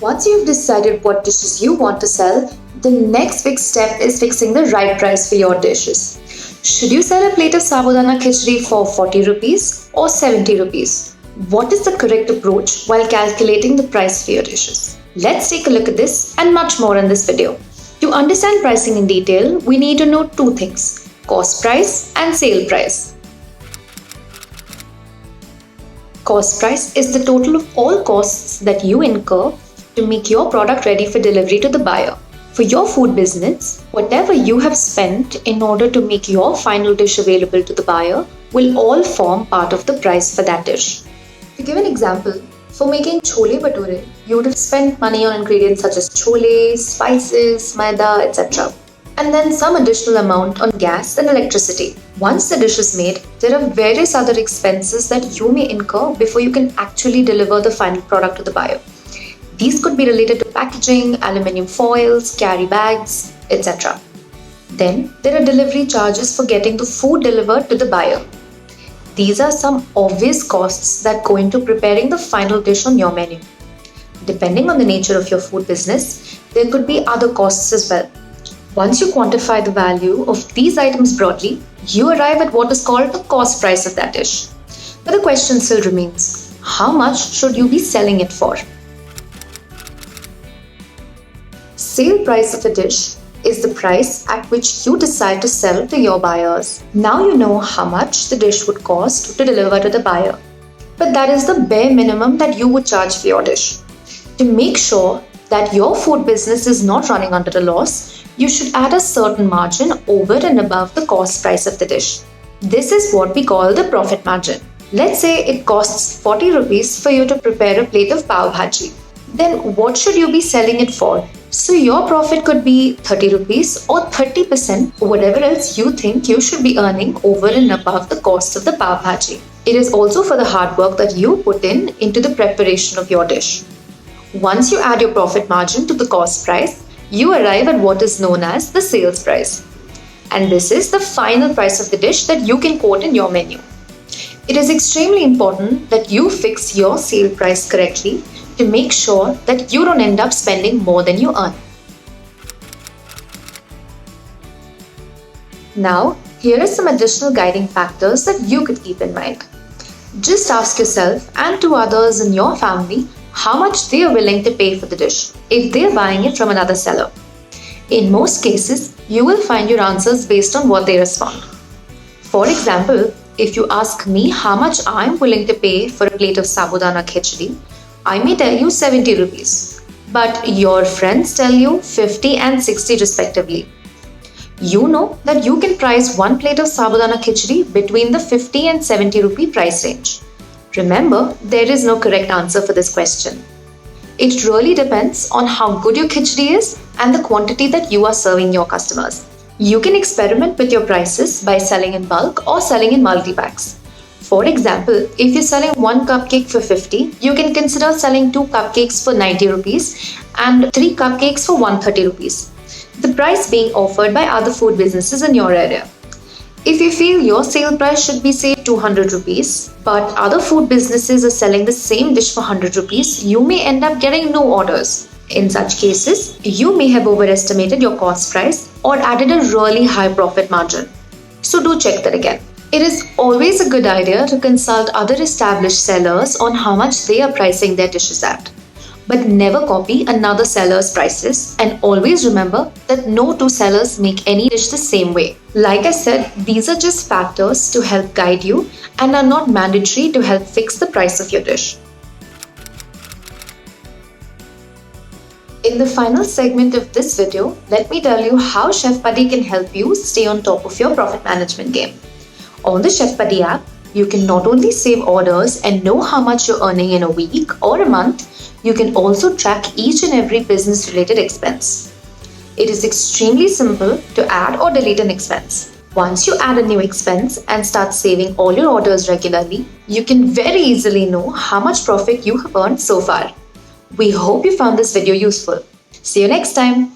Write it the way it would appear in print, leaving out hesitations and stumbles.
Once you've decided what dishes you want to sell, the next big step is fixing the right price for your dishes. Should you sell a plate of sabudana khichdi for 40 rupees or 70 rupees? What is the correct approach while calculating the price for your dishes? Let's take a look at this and much more in this video. To understand pricing in detail, we need to know two things: cost price and sale price. Cost price is the total of all costs that you incur to make your product ready for delivery to the buyer. For your food business, whatever you have spent in order to make your final dish available to the buyer will all form part of the price for that dish. To give an example, for making chole bhature, you would have spent money on ingredients such as chole, spices, maida, etc. And then some additional amount on gas and electricity. Once the dish is made, there are various other expenses that you may incur before you can actually deliver the final product to the buyer. These could be related to packaging, aluminium foils, carry bags, etc. Then there are delivery charges for getting the food delivered to the buyer. These are some obvious costs that go into preparing the final dish on your menu. Depending on the nature of your food business, there could be other costs as well. Once you quantify the value of these items broadly, you arrive at what is called the cost price of that dish. But the question still remains: how much should you be selling it for? Sale price of a dish is the price at which you decide to sell to your buyers. Now you know how much the dish would cost to deliver to the buyer. But that is the bare minimum that you would charge for your dish. To make sure that your food business is not running under a loss, you should add a certain margin over and above the cost price of the dish. This is what we call the profit margin. Let's say it costs 40 rupees for you to prepare a plate of pav bhaji. Then what should you be selling it for? So your profit could be 30 rupees or 30% or whatever else you think you should be earning over and above the cost of the pav bhaji. It is also for the hard work that you put into the preparation of your dish. Once you add your profit margin to the cost price, you arrive at what is known as the sales price. And this is the final price of the dish that you can quote in your menu. It is extremely important that you fix your sale price correctly to make sure that you don't end up spending more than you earn. Now, here are some additional guiding factors that you could keep in mind. Just ask yourself and to others in your family how much they are willing to pay for the dish if they are buying it from another seller. In most cases, you will find your answers based on what they respond. For example, if you ask me how much I am willing to pay for a plate of sabudana khichdi, I may tell you 70 rupees, but your friends tell you 50 and 60 respectively. You know that you can price one plate of sabudana khichdi between the 50 and 70 rupee price range. Remember, there is no correct answer for this question. It really depends on how good your khichdi is and the quantity that you are serving your customers. You can experiment with your prices by selling in bulk or selling in multi-packs. For example, if you're selling one cupcake for 50, you can consider selling 2 cupcakes for 90 rupees and 3 cupcakes for 130 rupees. The price being offered by other food businesses in your area. If you feel your sale price should be say 200 rupees, but other food businesses are selling the same dish for 100 rupees, you may end up getting no orders. In such cases, you may have overestimated your cost price or added a really high profit margin. So do check that again. It is always a good idea to consult other established sellers on how much they are pricing their dishes at. But never copy another seller's prices, and always remember that no two sellers make any dish the same way. Like I said, these are just factors to help guide you and are not mandatory to help fix the price of your dish. In the final segment of this video, let me tell you how Chef Buddy can help you stay on top of your profit management game. On the Chef Buddy app, you can not only save orders and know how much you're earning in a week or a month, you can also track each and every business-related expense. It is extremely simple to add or delete an expense. Once you add a new expense and start saving all your orders regularly, you can very easily know how much profit you have earned so far. We hope you found this video useful. See you next time.